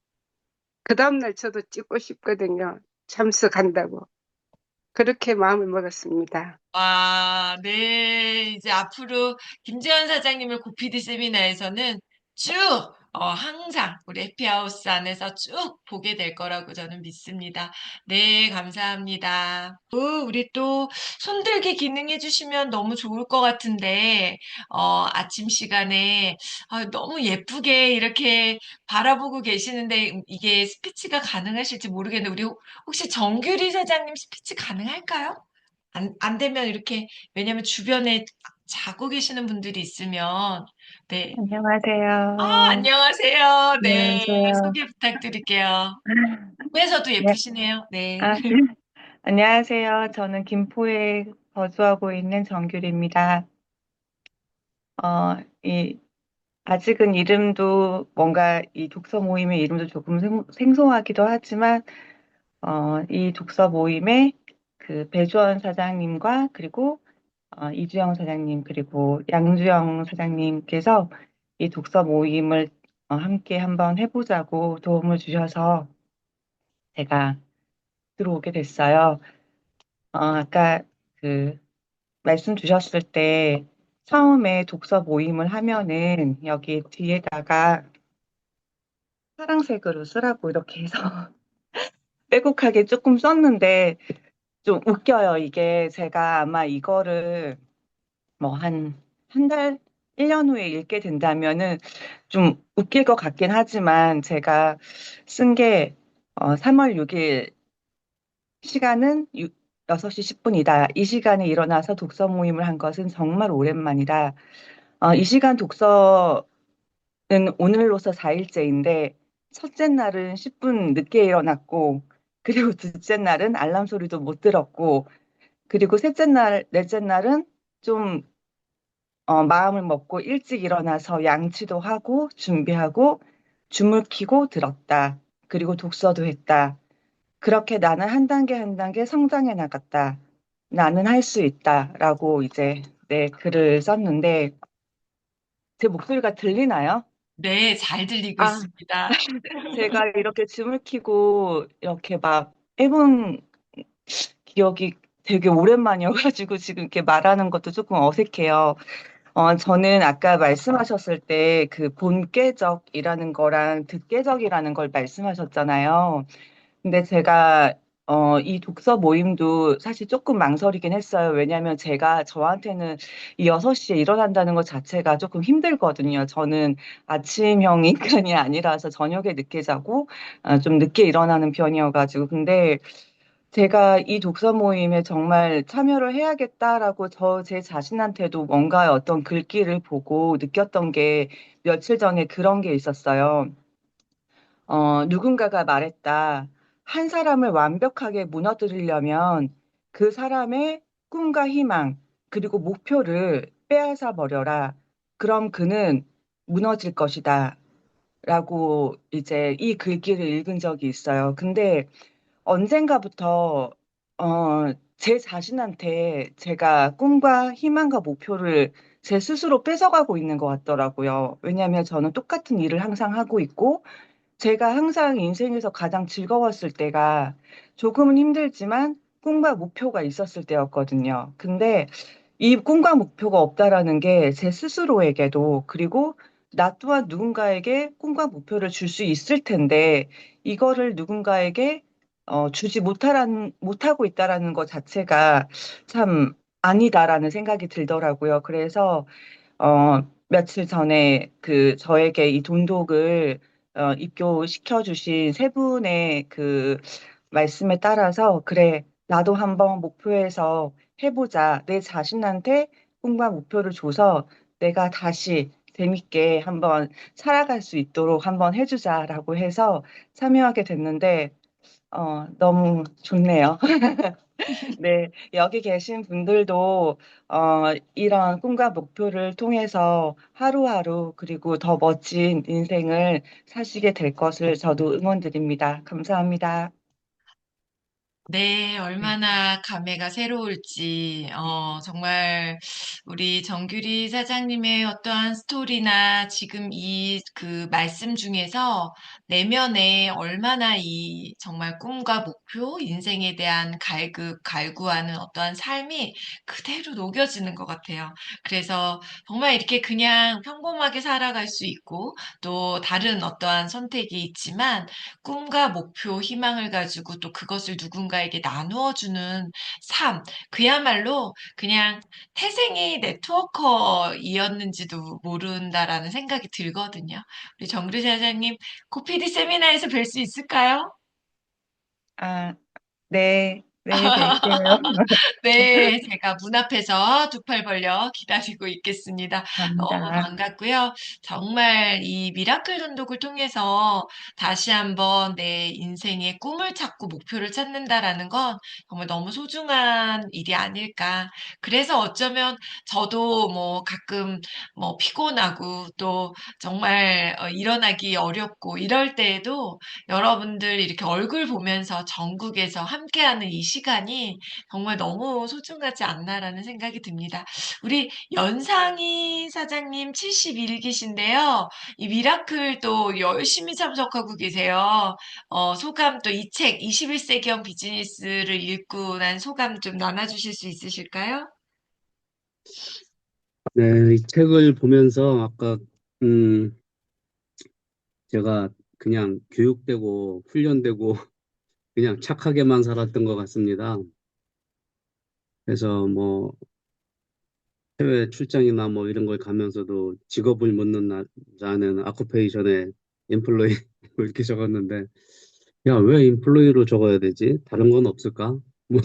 그 다음날 저도 찍고 싶거든요. 참석한다고. 그렇게 마음을 먹었습니다. 와, 네. 이제 앞으로 김재현 사장님을 고피디 세미나에서는 쭉, 항상 우리 해피하우스 안에서 쭉 보게 될 거라고 저는 믿습니다. 네, 감사합니다. 우리 또 손들기 기능 해주시면 너무 좋을 것 같은데, 아침 시간에 너무 예쁘게 이렇게 바라보고 계시는데 이게 스피치가 가능하실지 모르겠는데, 우리 혹시 정규리 사장님 스피치 가능할까요? 안 되면 이렇게, 왜냐면 주변에 자고 계시는 분들이 있으면, 네. 안녕하세요. 안녕하세요. 네. 안녕하세요. 소개 부탁드릴게요. 꿈에서도 네. 예쁘시네요. 네. 네. 안녕하세요. 저는 김포에 거주하고 있는 정규리입니다. 어, 이, 아직은 이름도 뭔가 이 독서 모임의 이름도 조금 생소하기도 하지만, 이 독서 모임에 그 배주원 사장님과 그리고 이주영 사장님 그리고 양주영 사장님께서 이 독서 모임을 함께 한번 해보자고 도움을 주셔서 제가 들어오게 됐어요. 아까 그 말씀 주셨을 때 처음에 독서 모임을 하면은 여기 뒤에다가 파란색으로 쓰라고 이렇게 해서 빼곡하게 조금 썼는데 좀 웃겨요. 이게 제가 아마 이거를 뭐 한 달, 1년 후에 읽게 된다면은 좀 웃길 것 같긴 하지만 제가 쓴 게 3월 6일 시간은 6시 10분이다. 이 시간에 일어나서 독서 모임을 한 것은 정말 오랜만이다. 이 시간 독서는 오늘로서 4일째인데 첫째 날은 10분 늦게 일어났고 그리고 둘째 날은 알람 소리도 못 들었고 그리고 셋째 날, 넷째 날은 좀 마음을 먹고 일찍 일어나서 양치도 하고 준비하고 줌을 켜고 들었다. 그리고 독서도 했다. 그렇게 나는 한 단계 한 단계 성장해 나갔다. 나는 할 수 있다. 라고 이제 네, 글을 썼는데 제 목소리가 들리나요? 네, 잘 들리고 아, 있습니다. 제가 이렇게 줌을 켜고 이렇게 막 1분 기억이 되게 오랜만이어가지고 지금 이렇게 말하는 것도 조금 어색해요. 저는 아까 말씀하셨을 때 그 본계적이라는 거랑 득계적이라는 걸 말씀하셨잖아요. 근데 제가 이 독서 모임도 사실 조금 망설이긴 했어요. 왜냐하면 제가 저한테는 이 6시에 일어난다는 것 자체가 조금 힘들거든요. 저는 아침형 인간이 아니라서 저녁에 늦게 자고 좀 늦게 일어나는 편이어가지고. 근데 제가 이 독서 모임에 정말 참여를 해야겠다라고 제 자신한테도 뭔가 어떤 글귀를 보고 느꼈던 게 며칠 전에 그런 게 있었어요. 누군가가 말했다. 한 사람을 완벽하게 무너뜨리려면 그 사람의 꿈과 희망, 그리고 목표를 빼앗아 버려라. 그럼 그는 무너질 것이다. 라고 이제 이 글귀를 읽은 적이 있어요. 근데 언젠가부터 제 자신한테 제가 꿈과 희망과 목표를 제 스스로 뺏어가고 있는 것 같더라고요. 왜냐하면 저는 똑같은 일을 항상 하고 있고 제가 항상 인생에서 가장 즐거웠을 때가 조금은 힘들지만 꿈과 목표가 있었을 때였거든요. 근데 이 꿈과 목표가 없다라는 게 제 스스로에게도 그리고 나 또한 누군가에게 꿈과 목표를 줄 수 있을 텐데 이거를 누군가에게 못하고 있다라는 것 자체가 참 아니다라는 생각이 들더라고요. 그래서 며칠 전에 저에게 이 돈독을 입교시켜 주신 세 분의 그 말씀에 따라서 그래, 나도 한번 목표에서 해보자. 내 자신한테 꿈과 목표를 줘서 내가 다시 재밌게 한번 살아갈 수 있도록 한번 해주자라고 해서 참여하게 됐는데, 너무 좋네요. 네, 여기 계신 분들도 이런 꿈과 목표를 통해서 하루하루 그리고 더 멋진 인생을 사시게 될 것을 저도 응원드립니다. 감사합니다. 네, 네. 얼마나 감회가 새로울지, 정말 우리 정규리 사장님의 어떠한 스토리나 지금 이 그 말씀 중에서 내면에 얼마나 이 정말 꿈과 목표, 인생에 대한 갈구하는 어떠한 삶이 그대로 녹여지는 것 같아요. 그래서 정말 이렇게 그냥 평범하게 살아갈 수 있고 또 다른 어떠한 선택이 있지만 꿈과 목표, 희망을 가지고 또 그것을 누군가에게 나누어 주는 삶, 그야말로 그냥 태생이 네트워커이었는지도 모른다라는 생각이 들거든요. 우리 정글 사장님, 고피디 세미나에서 뵐 수 있을까요? 아, 네, 네, 뵐게요. 네, 제가 문 앞에서 두 팔 벌려 기다리고 있겠습니다. 너무 감사합니다. 반갑고요. 정말 이 미라클 돈독을 통해서 다시 한번 내 인생의 꿈을 찾고 목표를 찾는다라는 건 정말 너무 소중한 일이 아닐까. 그래서 어쩌면 저도 뭐 가끔 뭐 피곤하고 또 정말 일어나기 어렵고 이럴 때에도 여러분들 이렇게 얼굴 보면서 전국에서 함께하는 이 시간이 정말 너무 소중하지 않나라는 생각이 듭니다. 우리 연상희 사장님 71기신데요. 이 미라클 또 열심히 참석하고 계세요. 소감 또 이 책 21세기형 비즈니스를 읽고 난 소감 좀 나눠주실 수 있으실까요? 네, 이 책을 보면서 아까 음, 제가 그냥 교육되고 훈련되고 그냥 착하게만 살았던 것 같습니다. 그래서 뭐 해외 출장이나 뭐 이런 걸 가면서도 직업을 묻는 자는 아쿠페이션에 인플로이 이렇게 적었는데 야, 왜 인플로이로 적어야 되지? 다른 건 없을까? 뭐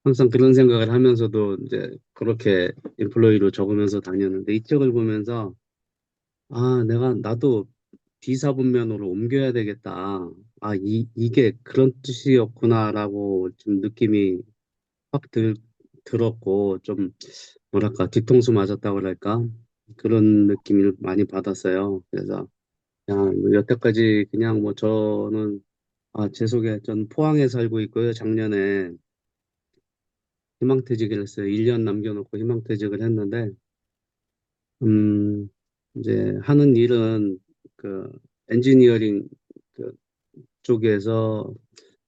항상 그런 생각을 하면서도 이제 그렇게 인플로이로 적으면서 다녔는데 이 책을 보면서 나도 비사분면으로 옮겨야 되겠다. 이게 그런 뜻이었구나라고 좀 느낌이 확 들었고, 좀, 뭐랄까, 뒤통수 맞았다고 그럴까? 그런 느낌을 많이 받았어요. 그래서, 여태까지 그냥 뭐 저는, 제 소개, 전 포항에 살고 있고요. 작년에 희망퇴직을 했어요. 1년 남겨놓고 희망퇴직을 했는데, 음, 이제 하는 일은 그 엔지니어링 그 쪽에서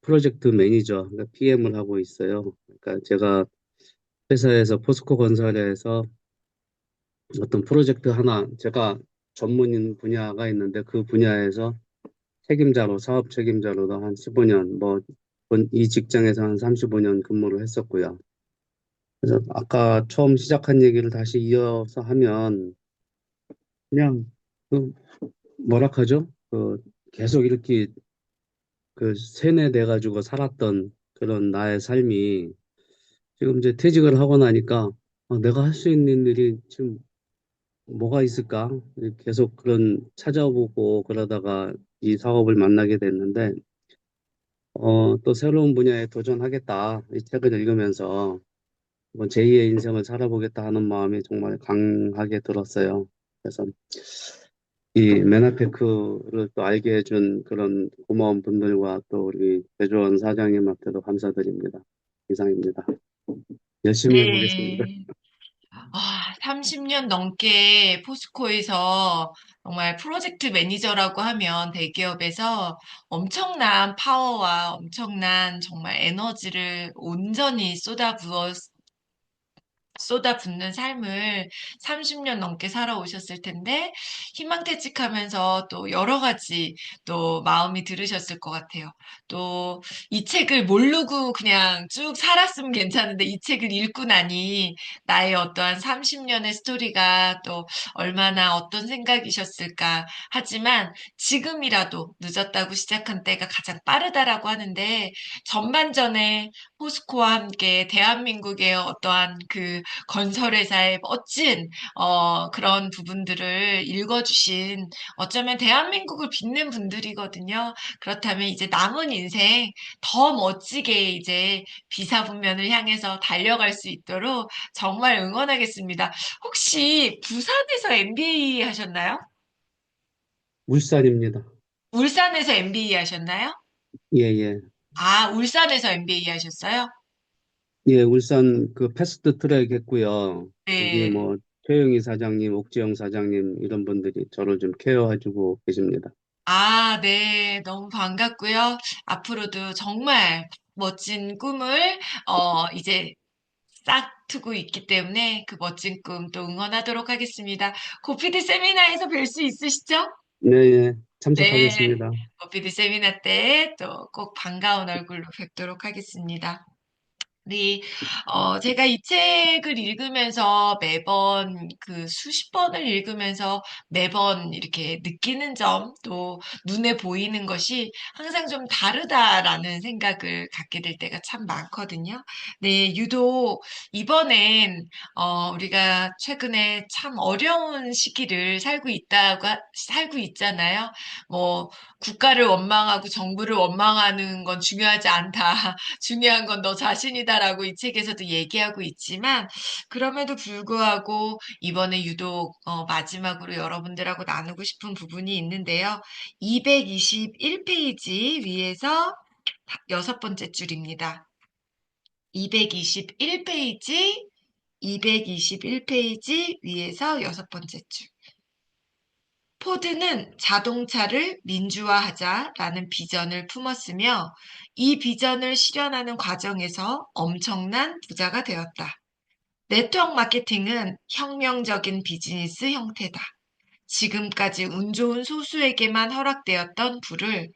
프로젝트 매니저, 그러니까 PM을 하고 있어요. 그러니까 제가 회사에서 포스코 건설에서 어떤 프로젝트 하나, 제가 전문인 분야가 있는데 그 분야에서 책임자로, 사업 책임자로도 한 15년, 이 직장에서 한 35년 근무를 했었고요. 그래서 아까 처음 시작한 얘기를 다시 이어서 하면, 그냥, 그, 뭐랄까죠? 계속 이렇게 세뇌돼가지고 살았던 그런 나의 삶이 지금 이제 퇴직을 하고 나니까 내가 할 수 있는 일이 지금 뭐가 있을까? 계속 그런 찾아보고 그러다가 이 사업을 만나게 됐는데, 또 새로운 분야에 도전하겠다. 이 책을 읽으면서 제2의 인생을 살아보겠다 하는 마음이 정말 강하게 들었어요. 그래서 이 메나테크를 또 알게 해준 그런 고마운 분들과 또 우리 배주원 사장님한테도 감사드립니다. 이상입니다. 열심히 해보겠습니다. 네. 30년 넘게 포스코에서 정말 프로젝트 매니저라고 하면 대기업에서 엄청난 파워와 엄청난 정말 에너지를 온전히 쏟아붓는 삶을 30년 넘게 살아오셨을 텐데, 희망퇴직하면서 또 여러 가지 또 마음이 들으셨을 것 같아요. 또 이 책을 모르고 그냥 쭉 살았으면 괜찮은데, 이 책을 읽고 나니 나의 어떠한 30년의 스토리가 또 얼마나 어떤 생각이셨을까 하지만 지금이라도 늦었다고 시작한 때가 가장 빠르다라고 하는데, 전반전에 포스코와 함께 대한민국의 어떠한 그 건설회사의 멋진 그런 부분들을 읽어주신 어쩌면 대한민국을 빛낸 분들이거든요. 그렇다면 이제 남은 인생 더 멋지게 이제 비사분면을 향해서 달려갈 수 있도록 정말 응원하겠습니다. 혹시 부산에서 MBA 하셨나요? 울산입니다. 울산에서 MBA 하셨나요? 예, 예. 울산에서 MBA 하셨어요? 예, 울산 패스트 트랙 했고요. 거기 네. 최영희 사장님, 옥지영 사장님 이런 분들이 저를 좀 케어해주고 계십니다. 네. 너무 반갑고요. 앞으로도 정말 멋진 꿈을, 이제 싹 트고 있기 때문에 그 멋진 꿈 또 응원하도록 하겠습니다. 고피디 세미나에서 뵐 수 있으시죠? 네, 예. 네. 참석하겠습니다. 고피디 세미나 때 또 꼭 반가운 얼굴로 뵙도록 하겠습니다. 네, 제가 이 책을 읽으면서 매번 수십 번을 읽으면서 매번 이렇게 느끼는 점, 또 눈에 보이는 것이 항상 좀 다르다라는 생각을 갖게 될 때가 참 많거든요. 네, 유독 이번엔, 우리가 최근에 참 어려운 시기를 살고 있잖아요. 뭐, 국가를 원망하고 정부를 원망하는 건 중요하지 않다. 중요한 건 너 자신이다라고 이 책에서도 얘기하고 있지만, 그럼에도 불구하고 이번에 유독 마지막으로 여러분들하고 나누고 싶은 부분이 있는데요. 221페이지 위에서 여섯 번째 줄입니다. 221페이지, 221페이지 위에서 여섯 번째 줄. 포드는 자동차를 민주화하자라는 비전을 품었으며 이 비전을 실현하는 과정에서 엄청난 부자가 되었다. 네트워크 마케팅은 혁명적인 비즈니스 형태다. 지금까지 운 좋은 소수에게만 허락되었던 부를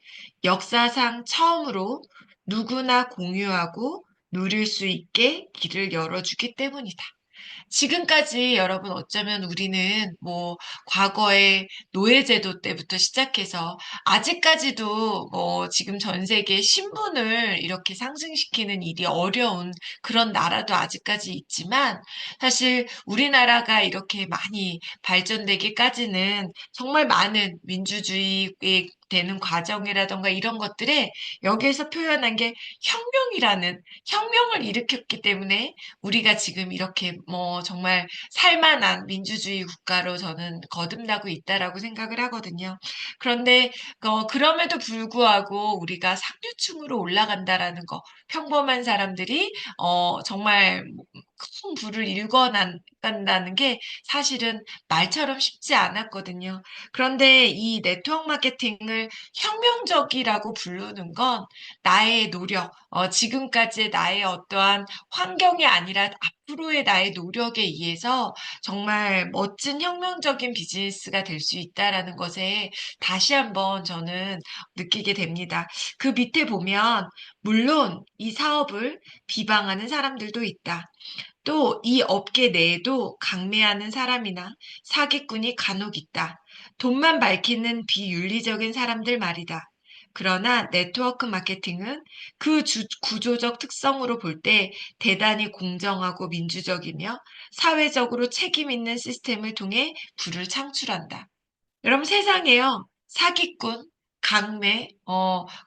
역사상 처음으로 누구나 공유하고 누릴 수 있게 길을 열어주기 때문이다. 지금까지 여러분 어쩌면 우리는 뭐 과거의 노예제도 때부터 시작해서 아직까지도 뭐 지금 전 세계 신분을 이렇게 상승시키는 일이 어려운 그런 나라도 아직까지 있지만 사실 우리나라가 이렇게 많이 발전되기까지는 정말 많은 민주주의 되는 과정이라던가 이런 것들에 여기에서 표현한 게 혁명을 일으켰기 때문에 우리가 지금 이렇게 뭐 정말 살만한 민주주의 국가로 저는 거듭나고 있다라고 생각을 하거든요. 그런데 그럼에도 불구하고 우리가 상류층으로 올라간다라는 거, 평범한 사람들이 정말 큰 부를 일궈나간다는 게 사실은 말처럼 쉽지 않았거든요. 그런데 이 네트워크 마케팅을 혁명적이라고 부르는 건 나의 노력, 지금까지의 나의 어떠한 환경이 아니라 앞으로의 나의 노력에 의해서 정말 멋진 혁명적인 비즈니스가 될 수 있다라는 것에 다시 한번 저는 느끼게 됩니다. 그 밑에 보면 물론 이 사업을 비방하는 사람들도 있다. 또 이 업계 내에도 강매하는 사람이나 사기꾼이 간혹 있다. 돈만 밝히는 비윤리적인 사람들 말이다. 그러나 네트워크 마케팅은 그 구조적 특성으로 볼 때 대단히 공정하고 민주적이며 사회적으로 책임 있는 시스템을 통해 부를 창출한다. 여러분 세상에요. 사기꾼, 강매,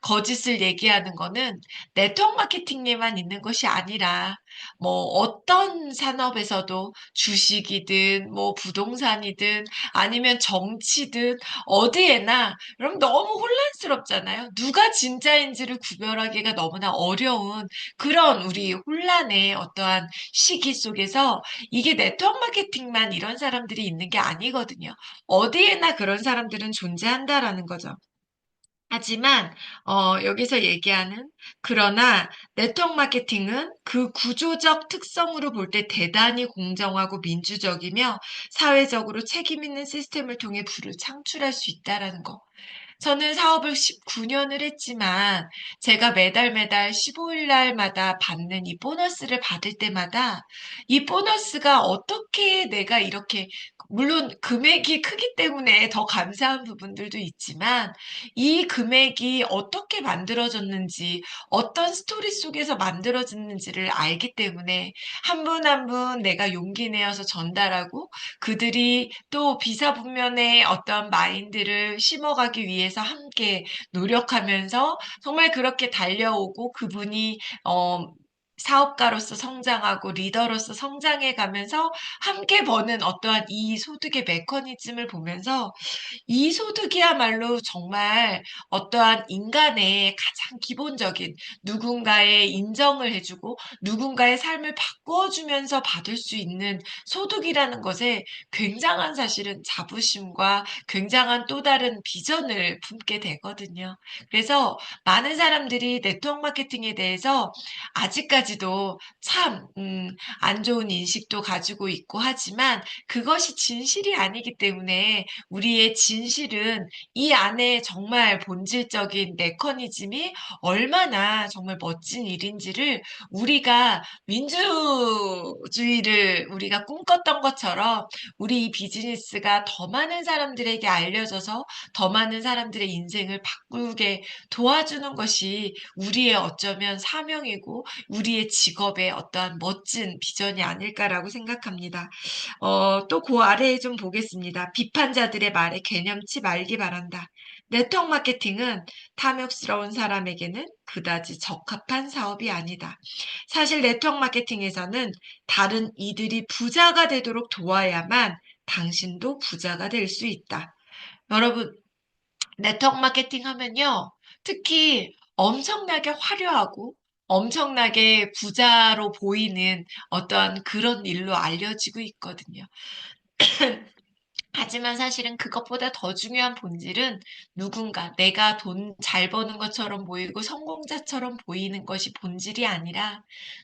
거짓을 얘기하는 거는 네트워크 마케팅에만 있는 것이 아니라 뭐 어떤 산업에서도 주식이든 뭐 부동산이든 아니면 정치든 어디에나 여러분 너무 혼란스럽잖아요. 누가 진짜인지를 구별하기가 너무나 어려운 그런 우리 혼란의 어떠한 시기 속에서 이게 네트워크 마케팅만 이런 사람들이 있는 게 아니거든요. 어디에나 그런 사람들은 존재한다라는 거죠. 하지만 여기서 얘기하는 그러나 네트워크 마케팅은 그 구조적 특성으로 볼 때 대단히 공정하고 민주적이며 사회적으로 책임 있는 시스템을 통해 부를 창출할 수 있다라는 거. 저는 사업을 19년을 했지만 제가 매달 매달 15일 날마다 받는 이 보너스를 받을 때마다 이 보너스가 어떻게 내가 이렇게 물론 금액이 크기 때문에 더 감사한 부분들도 있지만 이 금액이 어떻게 만들어졌는지 어떤 스토리 속에서 만들어졌는지를 알기 때문에 한 분 한 분 내가 용기 내어서 전달하고 그들이 또 비사분면의 어떤 마인드를 심어가기 위해서 함께 노력하면서 정말 그렇게 달려오고 그분이 사업가로서 성장하고 리더로서 성장해 가면서 함께 버는 어떠한 이 소득의 메커니즘을 보면서 이 소득이야말로 정말 어떠한 인간의 가장 기본적인 누군가의 인정을 해주고 누군가의 삶을 바꿔주면서 받을 수 있는 소득이라는 것에 굉장한 사실은 자부심과 굉장한 또 다른 비전을 품게 되거든요. 그래서 많은 사람들이 네트워크 마케팅에 대해서 아직까지도 참, 안 좋은 인식도 가지고 있고 하지만 그것이 진실이 아니기 때문에 우리의 진실은 이 안에 정말 본질적인 메커니즘이 얼마나 정말 멋진 일인지를 우리가 민주주의를 우리가 꿈꿨던 것처럼 우리 이 비즈니스가 더 많은 사람들에게 알려져서 더 많은 사람들의 인생을 바꾸게 도와주는 것이 우리의 어쩌면 사명이고 우리의 직업의 어떠한 멋진 비전이 아닐까라고 생각합니다. 또 그 아래에 좀 보겠습니다. 비판자들의 말에 개념치 말기 바란다. 네트워크 마케팅은 탐욕스러운 사람에게는 그다지 적합한 사업이 아니다. 사실 네트워크 마케팅에서는 다른 이들이 부자가 되도록 도와야만 당신도 부자가 될 수 있다. 여러분, 네트워크 마케팅 하면요. 특히 엄청나게 화려하고 엄청나게 부자로 보이는 어떤 그런 일로 알려지고 있거든요. 하지만 사실은 그것보다 더 중요한 본질은 누군가 내가 돈 잘 버는 것처럼 보이고 성공자처럼 보이는 것이 본질이 아니라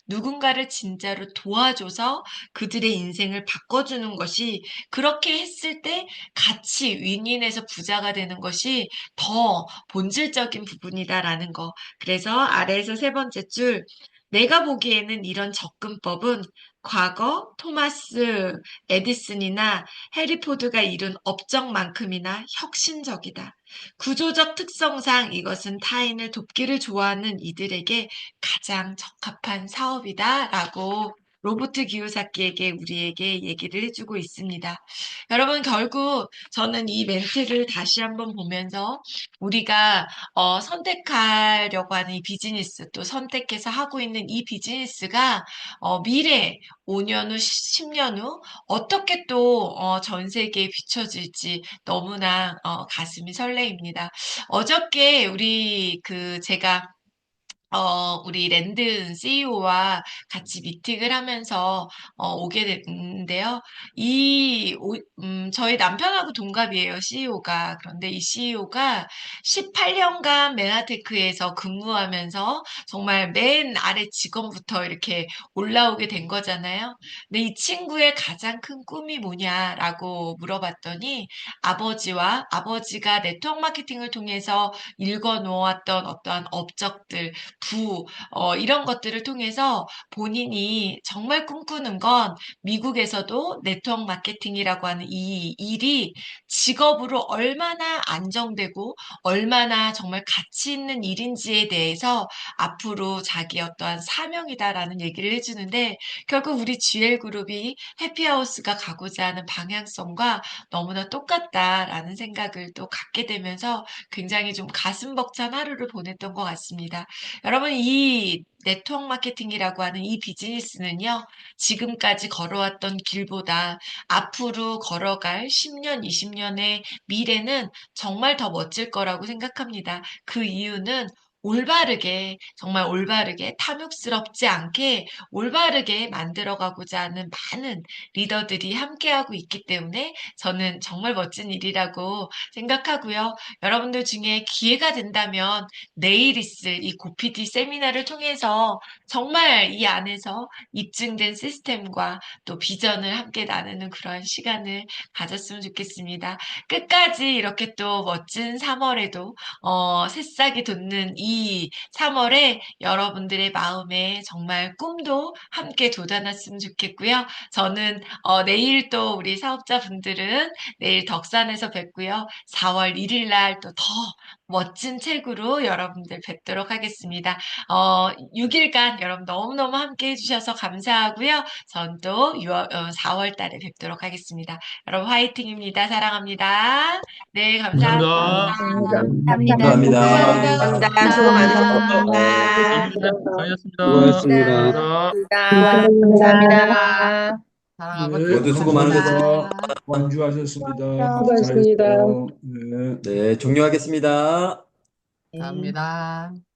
누군가를 진짜로 도와줘서 그들의 인생을 바꿔주는 것이 그렇게 했을 때 같이 윈윈해서 부자가 되는 것이 더 본질적인 부분이다라는 거. 그래서 아래에서 세 번째 줄 내가 보기에는 이런 접근법은 과거 토마스 에디슨이나 해리포드가 이룬 업적만큼이나 혁신적이다. 구조적 특성상 이것은 타인을 돕기를 좋아하는 이들에게 가장 적합한 사업이다라고 로버트 기요사키에게 우리에게 얘기를 해주고 있습니다. 여러분 결국 저는 이 멘트를 다시 한번 보면서 우리가 선택하려고 하는 이 비즈니스 또 선택해서 하고 있는 이 비즈니스가 미래 5년 후, 10년 후 어떻게 또 전 세계에 비춰질지 너무나 가슴이 설레입니다. 어저께 우리 제가 우리 랜든 CEO와 같이 미팅을 하면서 오게 됐는데요. 저희 남편하고 동갑이에요, CEO가. 그런데 이 CEO가 18년간 메나테크에서 근무하면서 정말 맨 아래 직원부터 이렇게 올라오게 된 거잖아요. 근데 이 친구의 가장 큰 꿈이 뭐냐라고 물어봤더니 아버지가 네트워크 마케팅을 통해서 읽어 놓았던 어떠한 업적들, 이런 것들을 통해서 본인이 정말 꿈꾸는 건 미국에서도 네트워크 마케팅이라고 하는 이 일이 직업으로 얼마나 안정되고 얼마나 정말 가치 있는 일인지에 대해서 앞으로 자기 어떠한 사명이다라는 얘기를 해주는데 결국 우리 GL그룹이 해피하우스가 가고자 하는 방향성과 너무나 똑같다라는 생각을 또 갖게 되면서 굉장히 좀 가슴 벅찬 하루를 보냈던 것 같습니다. 여러분, 이 네트워크 마케팅이라고 하는 이 비즈니스는요, 지금까지 걸어왔던 길보다 앞으로 걸어갈 10년, 20년의 미래는 정말 더 멋질 거라고 생각합니다. 그 이유는 정말 올바르게, 탐욕스럽지 않게 올바르게 만들어가고자 하는 많은 리더들이 함께하고 있기 때문에 저는 정말 멋진 일이라고 생각하고요. 여러분들 중에 기회가 된다면 내일 있을 이 고피티 세미나를 통해서 정말 이 안에서 입증된 시스템과 또 비전을 함께 나누는 그런 시간을 가졌으면 좋겠습니다. 끝까지 이렇게 또 멋진 3월에도 새싹이 돋는 이 3월에 여러분들의 마음에 정말 꿈도 함께 돋아났으면 좋겠고요. 저는 내일 또 우리 사업자분들은 내일 덕산에서 뵙고요. 4월 1일 날 또 더 멋진 책으로 여러분들 뵙도록 하겠습니다. 6일간 여러분 너무너무 함께 해주셔서 감사하고요. 전 또 4월 달에 뵙도록 하겠습니다. 여러분 화이팅입니다. 사랑합니다. 네, 감사합니다. 감사합니다. 감사합니다. 감사합니다. 수고 네, 많으셨습니다. 잘하셨습니다. 수고하셨습니다. 감사합니다. 사랑하고 모두 수고 많으셨습니다. 완주하셨습니다. 수고하셨습니다. 잘했어요. 네. 네, 종료하겠습니다. 감사합니다.